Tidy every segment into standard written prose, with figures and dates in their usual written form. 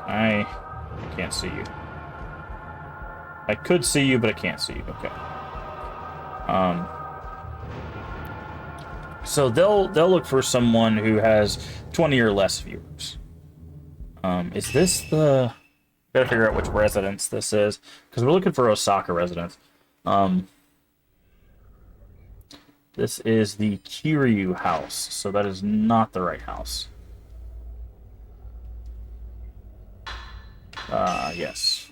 I can't see you. I could see you, but I can't see you. Okay. So they'll look for someone who has 20 or less viewers. Is this the... Gotta figure out which residence this is, because we're looking for Osaka residence. This is the Kiryu house, so that is not the right house. Yes.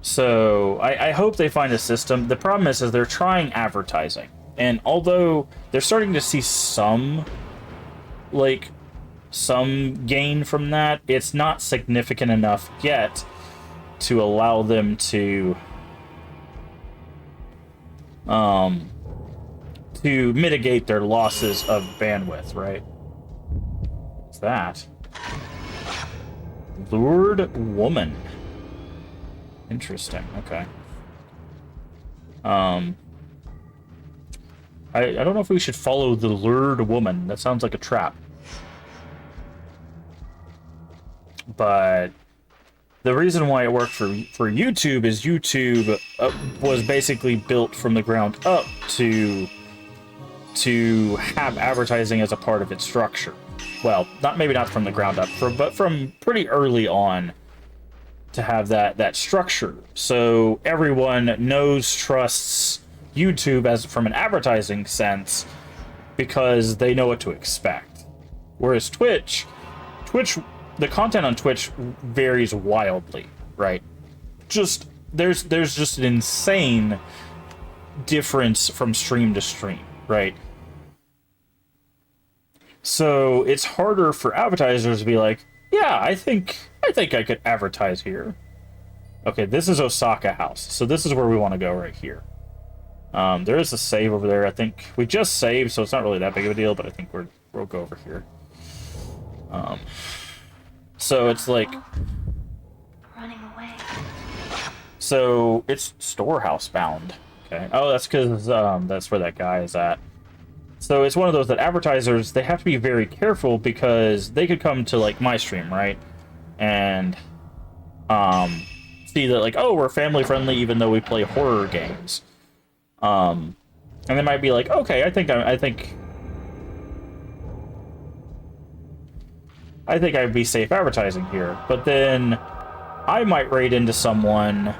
So I hope they find a system. The problem is they're trying advertising, and although they're starting to see some gain from that, it's not significant enough yet to allow them to mitigate their losses of bandwidth, right? What's that? Lured woman. Interesting. Okay. I don't know if we should follow the lured woman. That sounds like a trap. But the reason why it worked for YouTube is YouTube was basically built from the ground up to have advertising as a part of its structure. Well, maybe not from the ground up, but from pretty early on to have that structure. So everyone trusts YouTube as from an advertising sense because they know what to expect. Whereas Twitch, the content on Twitch varies wildly, right? There's just an insane difference from stream to stream, right? So it's harder for advertisers to be like, yeah, I think I could advertise here. Okay, this is Osaka House, so this is where we want to go right here. There is a save over there. I think we just saved, so it's not really that big of a deal, but I think we'll go over here. So it's like running away. So it's storehouse bound. Okay. Oh, that's because that's where that guy is at. So it's one of those that advertisers, they have to be very careful because they could come to like my stream, right? And see that like, oh, we're family friendly even though we play horror games. And they might be like, okay, I think I'd be safe advertising here. But then I might raid into someone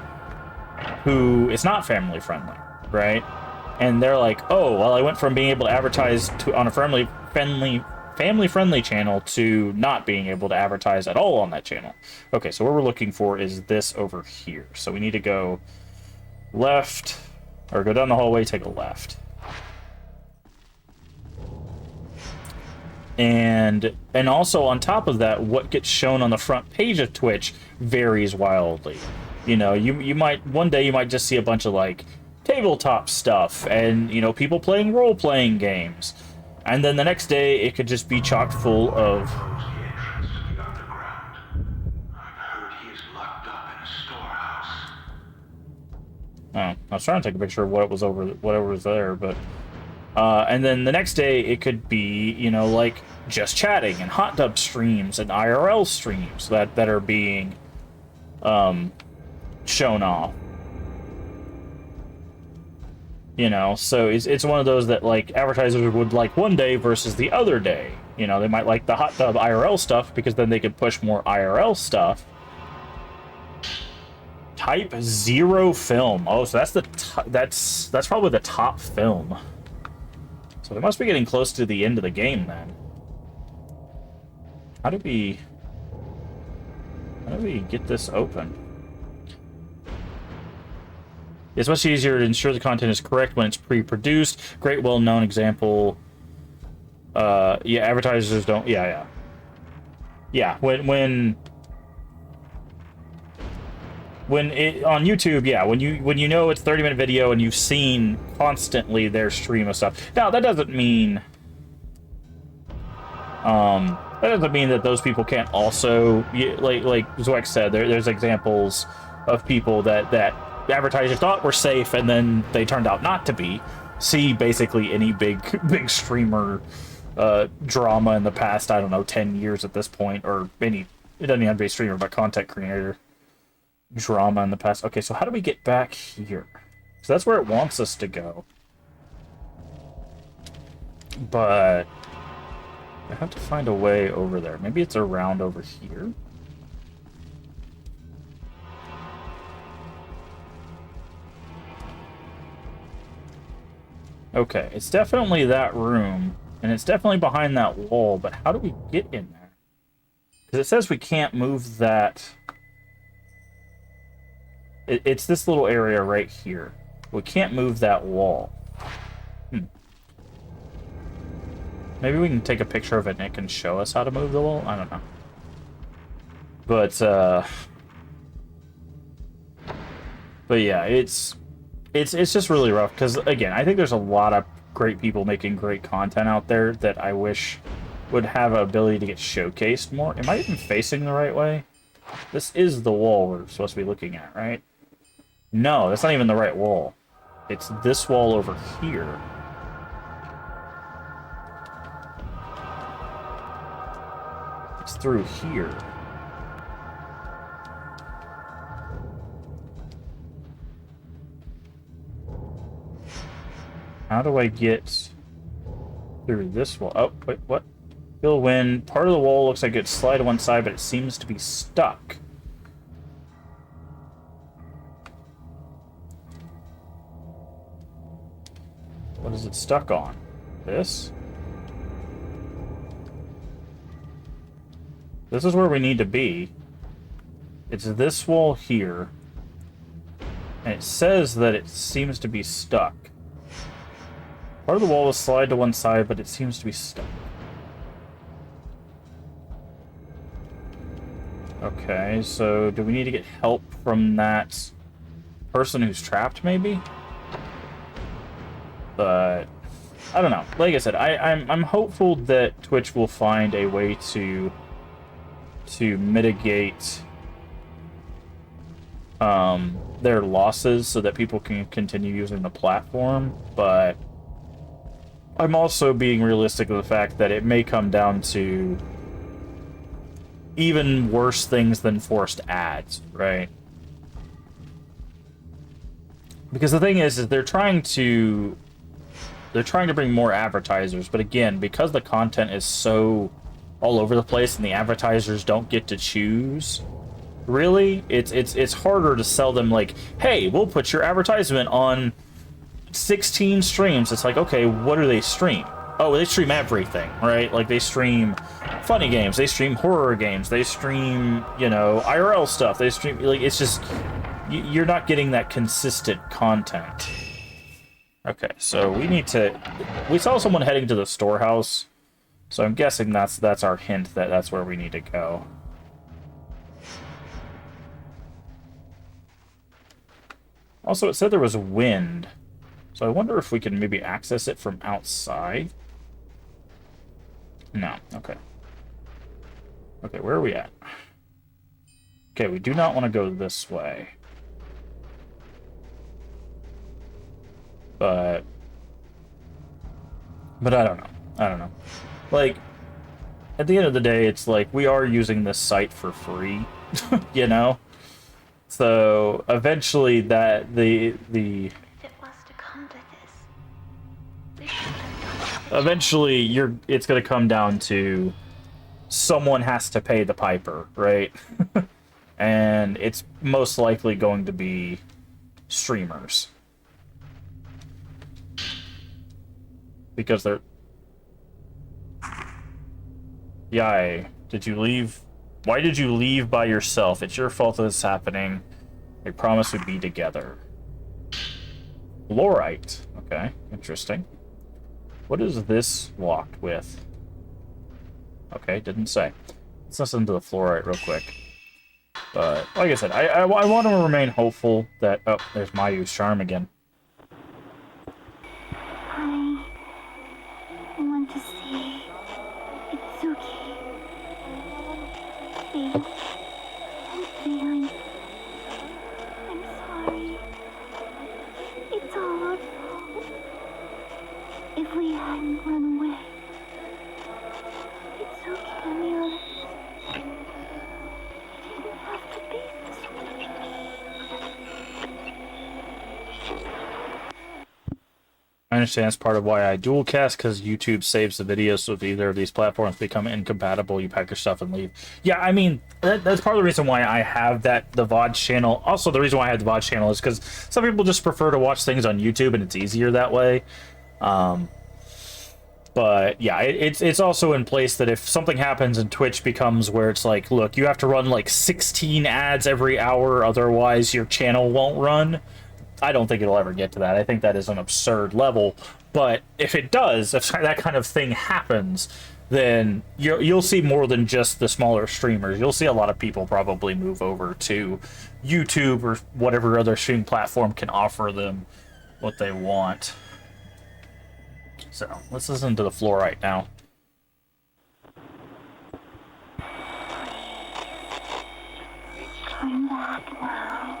who is not family friendly, right? And they're like, oh, well, I went from being able to advertise on a family-friendly channel to not being able to advertise at all on that channel. Okay, so what we're looking for is this over here. So we need to go left, or go down the hallway, take a left. And also on top of that, what gets shown on the front page of Twitch varies wildly. You know, you might one day you might just see a bunch of like tabletop stuff and, you know, people playing role-playing games. And then the next day it could just be chock full of Oh, I was trying to take a picture of whatever was there, but and then the next day it could be, you know, like just chatting and hot tub streams and IRL streams that are being shown off. You know, so it's one of those that like advertisers would like one day versus the other day. You know, they might like the hot tub IRL stuff because then they could push more IRL stuff. Type 0 film. Oh, so that's probably the top film. So they must be getting close to the end of the game then. How do we get this open? It's much easier to ensure the content is correct when it's pre-produced. Great, well-known example. Yeah, advertisers don't. Yeah. When it on YouTube, yeah, when you know it's 30-minute video and you've seen constantly their stream of stuff. Now that doesn't mean that those people can't also, like Zweck said, there's examples of people that advertisers thought were safe and then they turned out not to be. see basically any big streamer drama in the past, I don't know, 10 years at this point, or any, it doesn't even have to be a streamer, but content creator drama in the past. Okay, so how do we get back here? So that's where it wants us to go. But I have to find a way over there. Maybe it's around over here? Okay, it's definitely that room, and it's definitely behind that wall, but how do we get in there? Because it says we can't move that... It's this little area right here. We can't move that wall. Maybe we can take a picture of it and it can show us how to move the wall? I don't know. But yeah, it's just really rough, because, again, I think there's a lot of great people making great content out there that I wish would have an ability to get showcased more. Am I even facing the right way? This is the wall we're supposed to be looking at, right? No, that's not even the right wall. It's this wall over here. It's through here. How do I get through this wall? Oh, wait, what? Feel wind. Part of the wall looks like it's slide to one side, but it seems to be stuck. What is it stuck on? This? This is where we need to be. It's this wall here. And it says that it seems to be stuck. Part of the wall will slide to one side, but it seems to be stuck. Okay, so do we need to get help from that person who's trapped, maybe? But I don't know. Like I said, I'm hopeful that Twitch will find a way to mitigate their losses so that people can continue using the platform, but I'm also being realistic of the fact that it may come down to even worse things than forced ads, right? Because the thing is they're trying to bring more advertisers, but again, because the content is so all over the place and the advertisers don't get to choose, really, it's harder to sell them like, hey, we'll put your advertisement on 16 streams. It's like, okay, what do they stream? Oh, they stream everything, right? Like, they stream funny games, they stream horror games, they stream, you know, IRL stuff, they stream, like, it's just, you're not getting that consistent content. Okay, so we saw someone heading to the storehouse, so I'm guessing that's our hint that that's where we need to go. Also, it said there was wind, so I wonder if we can maybe access it from outside. No, okay. Okay, where are we at? Okay, we do not want to go this way. But I don't know. I don't know. Like, at the end of the day, it's like, we are using this site for free, you know? So, eventually, that, If it was to come to this, we should have done it. eventually, it's gonna come down to someone has to pay the piper, right? And it's most likely going to be streamers. Because they're... Yai, did you leave? Why did you leave by yourself? It's your fault that this is happening. I promised we'd be together. Fluorite. Okay, interesting. What is this locked with? Okay, didn't say. Let's listen to the fluorite real quick. But, like I said, I want to remain hopeful that... Oh, there's Mayu's charm again. I want to say it's okay. Babe, I'm sorry. It's all our fault. If we hadn't run away. It's okay, Amelia. It didn't have to be this way. I understand that's part of why I dual cast, because YouTube saves the video, so if either of these platforms become incompatible, you pack your stuff and leave. Yeah, I mean, that's part of the reason why I have the VOD channel. Also, the reason why I have the VOD channel is because some people just prefer to watch things on YouTube, and it's easier that way. But yeah, it's also in place that if something happens and Twitch becomes where it's like, look, you have to run like 16 ads every hour, otherwise your channel won't run. I don't think it'll ever get to that. I think that is an absurd level. But if it does, if that kind of thing happens, then you'll see more than just the smaller streamers. You'll see a lot of people probably move over to YouTube or whatever other streaming platform can offer them what they want. So let's listen to the fluorite now. Come back now.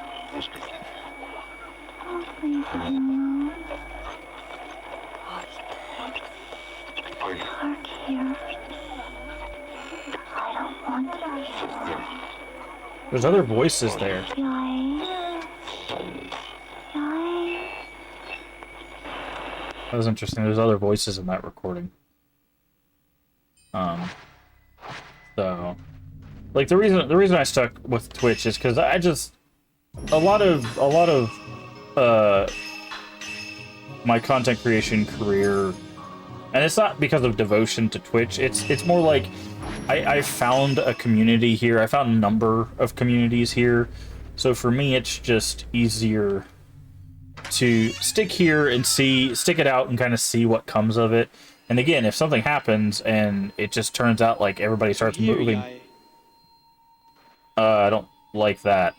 Don't leave me alone. It's dark here. I don't want to be alone. There's other voices there. That was interesting. There's other voices in that recording. So, like the reason I stuck with Twitch is because I just a lot of my content creation career, and it's not because of devotion to Twitch. It's more like I found a community here. I found a number of communities here. So for me, it's just easier to stick here and stick it out and kind of see what comes of it. And again, if something happens and it just turns out like everybody starts moving, I don't like that.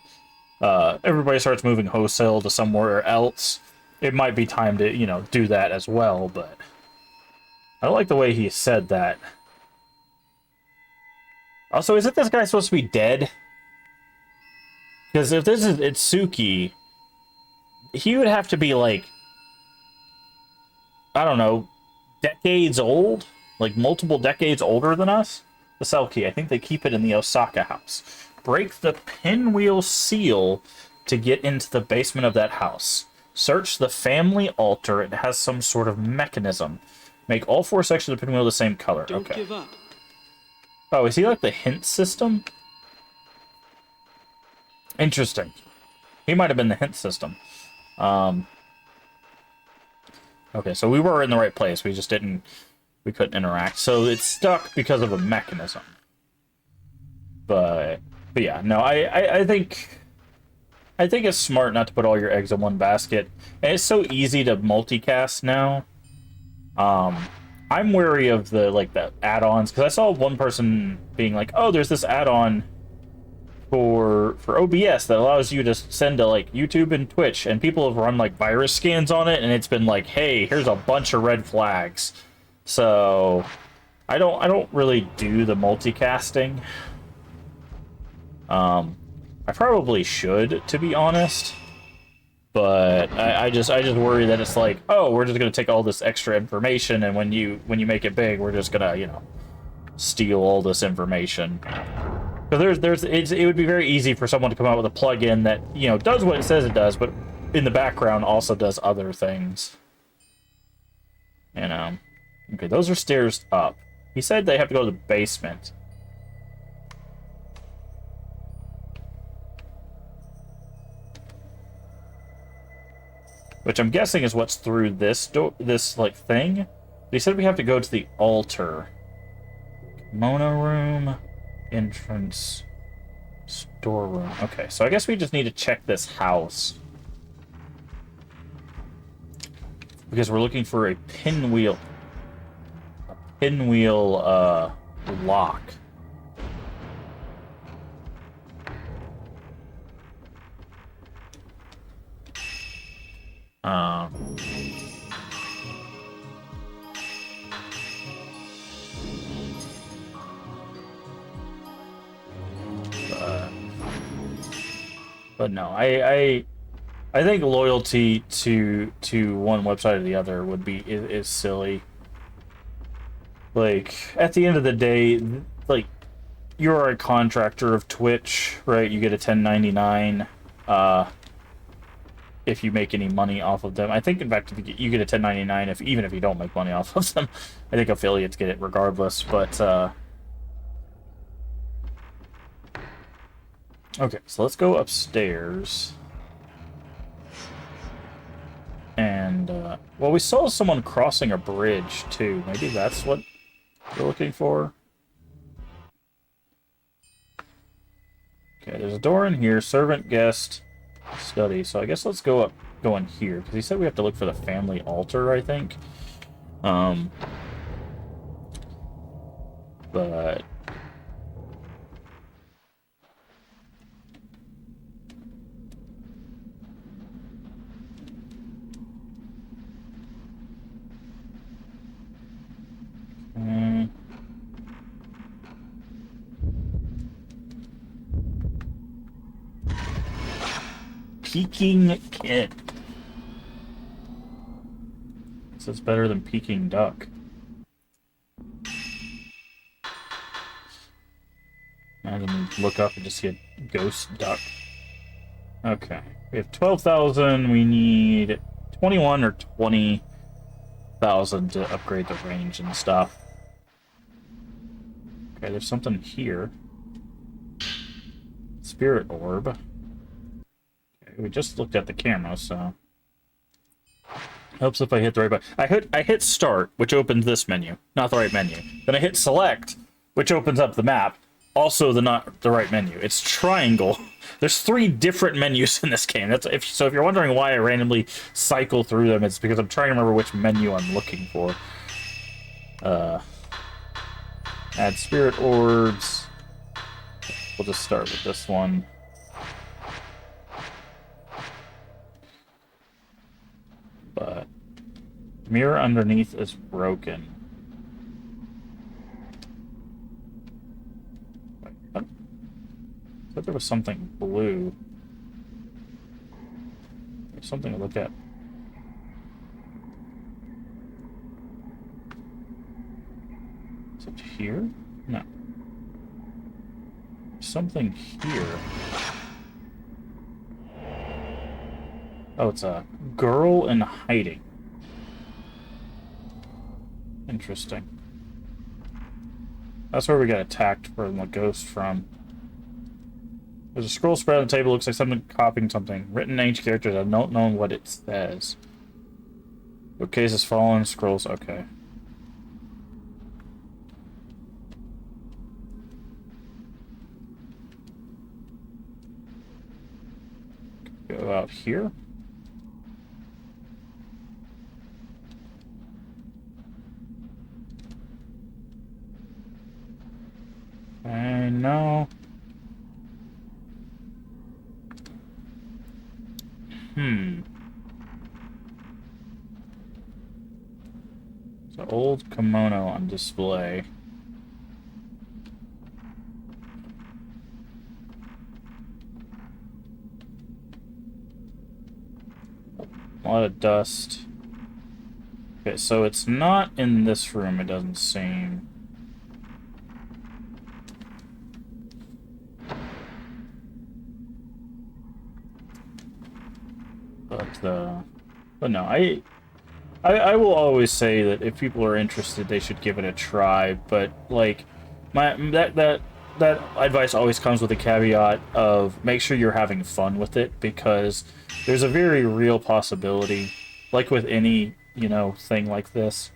Everybody starts moving wholesale to somewhere else. It might be time to, do that as well, but I don't like the way he said that. Also, isn't this guy supposed to be dead? Because if this is Itsuki, he would have to be like, I don't know, decades old? Like multiple decades older than us? The cell key, I think they keep it in the Osaka house. Break the pinwheel seal to get into the basement of that house. Search the family altar. It has some sort of mechanism. Make all 4 sections of the pinwheel the same color. Don't okay. give up. Oh, is he like the hint system? Interesting. He might have been the hint system. Okay, so we were in the right place. We just we couldn't interact. So it's stuck because of a mechanism. But yeah, no, I think it's smart not to put all your eggs in one basket. And it's so easy to multicast now. I'm wary of the add-ons, because I saw one person being like, oh, there's this add-on for OBS that allows you to send to like YouTube and Twitch, and people have run like virus scans on it, and it's been like, hey, here's a bunch of red flags. So I don't really do the multicasting. I probably should, to be honest, but I just worry that it's like, oh, we're just gonna take all this extra information, and when you make it big, we're just gonna steal all this information. Because it would be very easy for someone to come out with a plugin that does what it says it does, but in the background also does other things. Okay, those are stairs up. He said they have to go to the basement. Which I'm guessing is what's through this door, this thing. But he said we have to go to the altar. Kimono room, entrance, storeroom. Okay, so I guess we just need to check this house. Because we're looking for a pinwheel. A pinwheel, lock. But no, I I think loyalty to one website or the other would be is silly. Like, at the end of the day, like, you're a contractor of Twitch, right? You get a 1099 if you make any money off of them. I think, in fact, if you get a 1099 even if you don't make money off of them. I think affiliates get it regardless, but okay, so let's go upstairs. And well, we saw someone crossing a bridge too. Maybe that's what we're looking for. Okay, there's a door in here. Servant, guest, study. So I guess let's go in here, because he said we have to look for the family altar, I think. But Peking kid. So it's better than Peking duck. Imagine you look up and just see a ghost duck. Okay. We have 12,000. We need 21 or 20,000 to upgrade the range and stuff. Okay, there's something here. Spirit orb. Okay, we just looked at the camera, so helps if I hit the right button. I hit start, which opens this menu, not the right menu. Then I hit select, which opens up the map, also not the right menu. It's triangle. There's 3 different menus in this game. So if you're wondering why I randomly cycle through them, it's because I'm trying to remember which menu I'm looking for. Add spirit orbs. We'll just start with this one. But mirror underneath is broken. Wait, what? I thought there was something blue. There's something to look at. Is it here? No. Something here. Oh, it's a girl in hiding. Interesting. That's where we got attacked from the ghost from. There's a scroll spread on the table. Looks like something copying something. Written in ancient characters. I don't know what it says. Bookcase is fallen. Scrolls. Okay. Go out here. I know. It's an old kimono on display. A lot of dust. Okay, so it's not in this room, it doesn't seem. But no, I will always say that if people are interested, they should give it a try. But like, that advice always comes with a caveat of make sure you're having fun with it, because there's a very real possibility, like with any thing like this.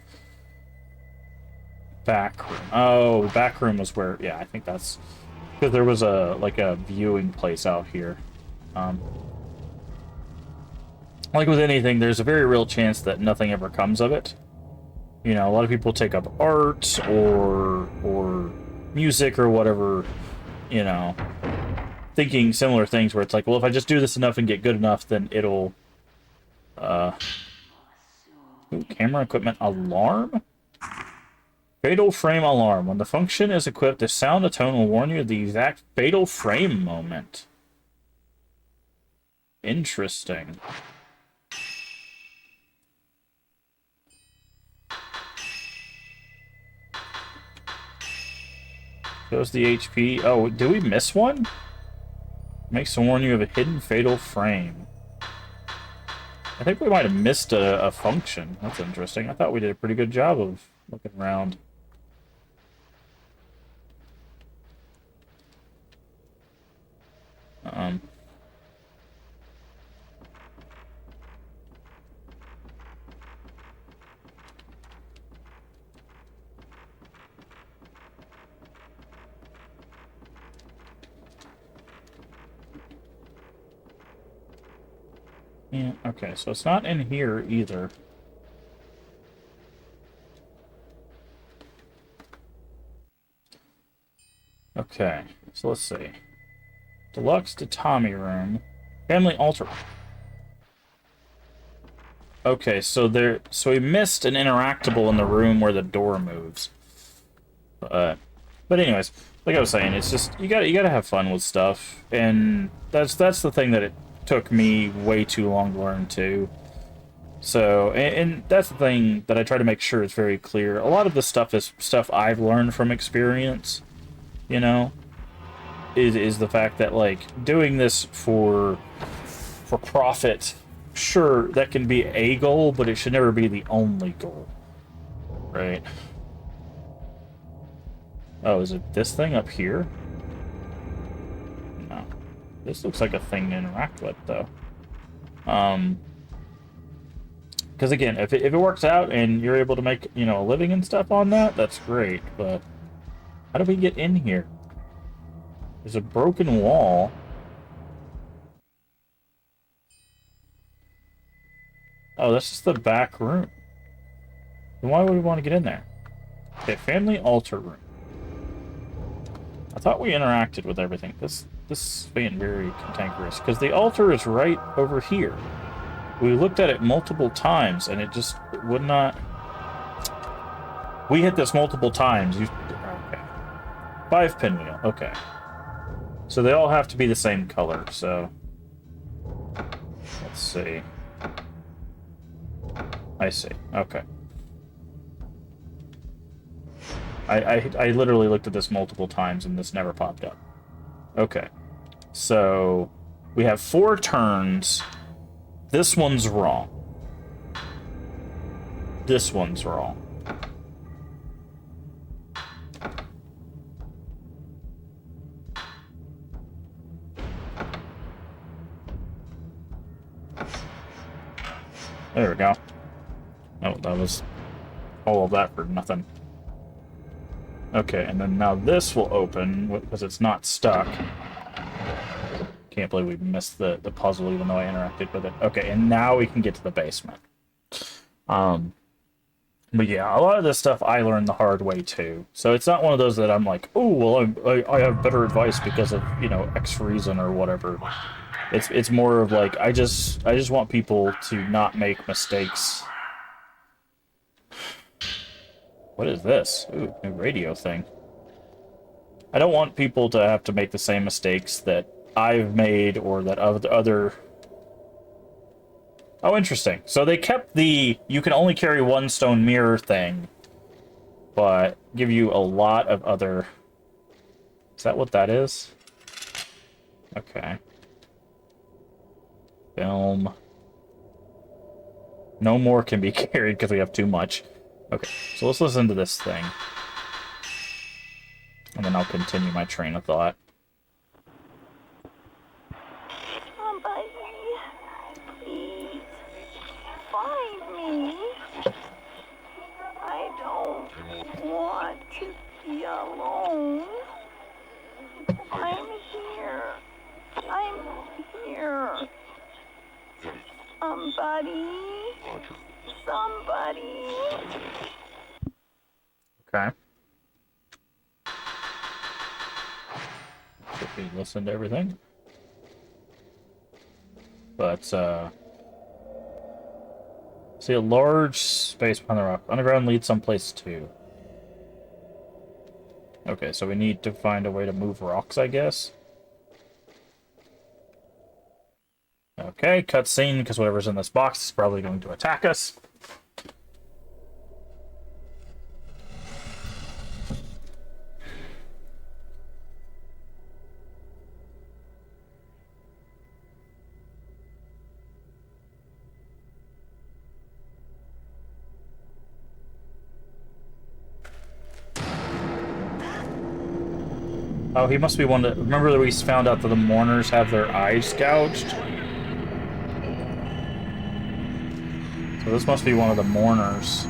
Back room. Oh, back room was where. Yeah, I think that's because there was a viewing place out here. Like with anything, there's a very real chance that nothing ever comes of it. A lot of people take up art or music or whatever, thinking similar things where it's like, well, if I just do this enough and get good enough, then it'll... Ooh, camera equipment alarm? Fatal frame alarm. When the function is equipped, the sound or tone will warn you of the exact fatal frame moment. Interesting. Shows the HP. Oh, did we miss one? Makes to warn you of a hidden fatal frame. I think we might have missed a function. That's interesting. I thought we did a pretty good job of looking around. Um... Yeah, okay, so it's not in here either. Okay, so let's see. Deluxe Tatami room. Family altar. Okay, so we missed an interactable in the room where the door moves. But anyways, like I was saying, it's just you gotta have fun with stuff, and that's the thing that it took me way too long to learn too. So, and that's the thing that I try to make sure is very clear. A lot of this stuff is stuff I've learned from experience, you know, is the fact that, like, doing this for profit, sure, that can be a goal, but it should never be the only goal, right? Oh, is it this thing up here? No. This looks like a thing to interact with, though. Because again, if it works out and you're able to make, you know, a living and stuff on that, that's great, but how do we get in here? There's a broken wall. Oh, that's just the back room. Then why would we want to get in there? Okay, family altar room. I thought we interacted with everything. This is being very cantankerous, because the altar is right over here. We looked at it multiple times, and it just would not... We hit this multiple times. Okay. 5 pinwheel. Okay. So they all have to be the same color, so... Let's see. I see. Okay. I literally looked at this multiple times, and this never popped up. Okay. So... We have 4 turns... This one's wrong. This one's wrong. There we go. Oh, that was all of that for nothing. Okay, and then now this will open because it's not stuck. Can't believe we missed the puzzle even though I interacted with it. Okay, and now we can get to the basement. But yeah, a lot of this stuff I learned the hard way too. So it's not one of those that I'm like, oh, well, I have better advice because of, you know, X reason or whatever. It's more of like, I just want people to not make mistakes. What is this? Ooh, new radio thing. I don't want people to have to make the same mistakes that I've made or that other... Oh, interesting. So they kept the you can only carry 1 stone mirror thing, but give you a lot of other... Is that what that is? Okay. Film. No more can be carried because we have too much. Okay, so let's listen to this thing. And then I'll continue my train of thought. Want to be alone. I'm here. I'm here. Somebody. Okay. Should we listen to everything? But, see a large space behind the rock. Underground leads someplace too. Okay, so we need to find a way to move rocks, I guess. Okay, cutscene, because whatever's in this box is probably going to attack us. Oh, he must be one that... Remember that we found out that the mourners have their eyes gouged? So this must be one of the mourners.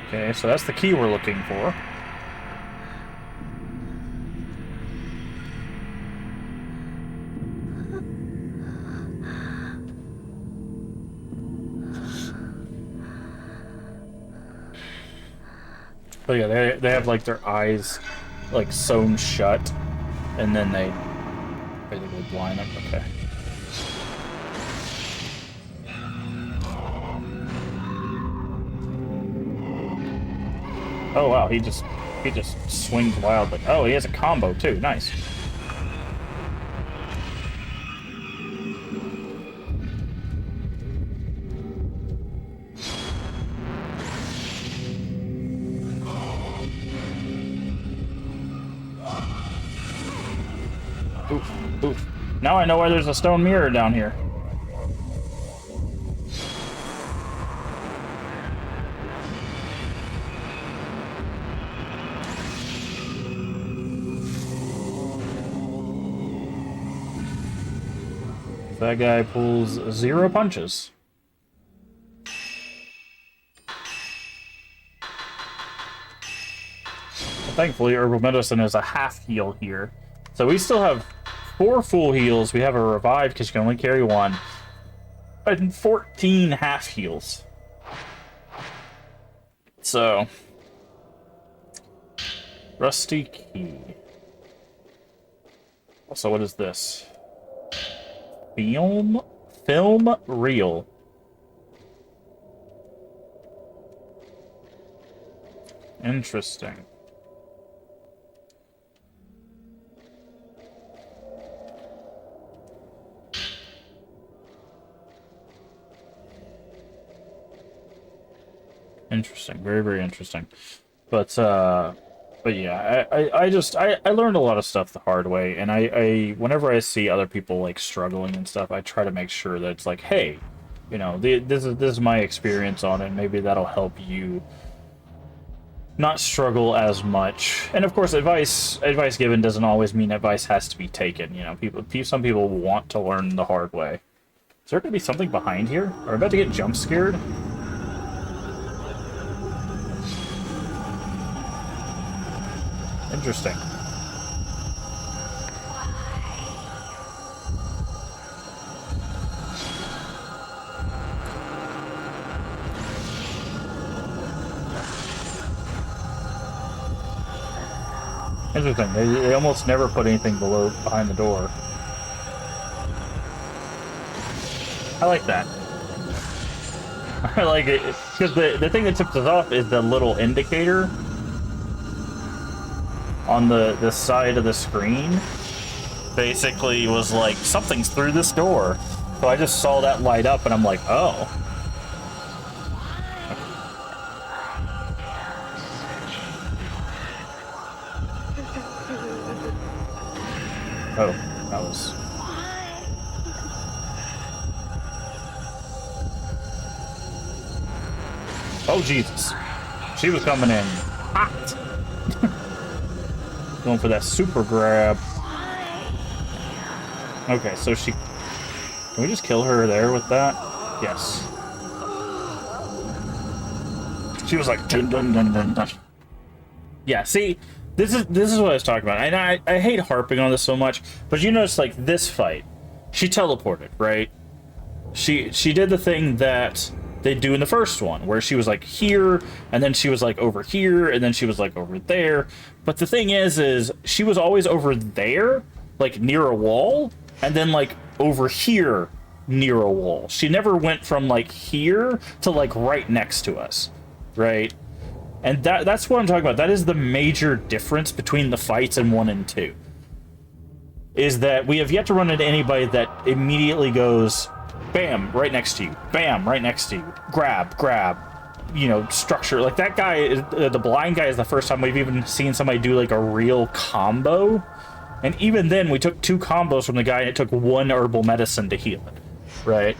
Okay, so that's the key we're looking for. But yeah, they have like their eyes like sewn shut, and then they basically blind them. Okay. Oh wow, he just swings wildly. Oh, he has a combo too. Nice. Oof, oof. Now I know why there's a stone mirror down here. That guy pulls 0 punches. Well, thankfully, herbal medicine is a half heal here. So we still have 4 full heals. We have a revive because you can only carry 1. And 14 half heals. So, rusty key. Also, what is this? Film reel. Interesting. Interesting. Very, very interesting. But yeah, I learned a lot of stuff the hard way, and I whenever I see other people like struggling and stuff, I try to make sure that it's like, hey, you know, this is my experience on it. Maybe that'll help you not struggle as much. And of course, advice given doesn't always mean advice has to be taken. You know, some people want to learn the hard way. Is there gonna be something behind here? Are we about to get jump scared? Interesting. Interesting. They almost never put anything behind the door. I like that. I like it because the thing that tips us off is the little indicator on the side of the screen. Basically was like, something's through this door. So I just saw that light up and I'm like, oh. Oh, that was... Oh, Jesus. She was coming in hot. Going for that super grab. Okay, so she... Can we just kill her there with that? Yes. She was like... Dun, dun, dun, dun, dun. Yeah, see... This is what I was talking about. And I hate harping on this so much, but you notice, like, this fight, she teleported, right? She did the thing that they do in the first one, where she was, like, here, and then she was, like, over here, and then she was, like, over there. But the thing is she was always over there, like, near a wall, and then, like, over here near a wall. She never went from like here to like right next to us, right? And that's what I'm talking about. That is the major difference between the fights in 1 and 2. Is that we have yet to run into anybody that immediately goes, bam, right next to you, bam, right next to you, grab, you know, structure. Like that guy, the blind guy, is the first time we've even seen somebody do like a real combo. And even then, we took 2 combos from the guy, and it took 1 herbal medicine to heal it, right?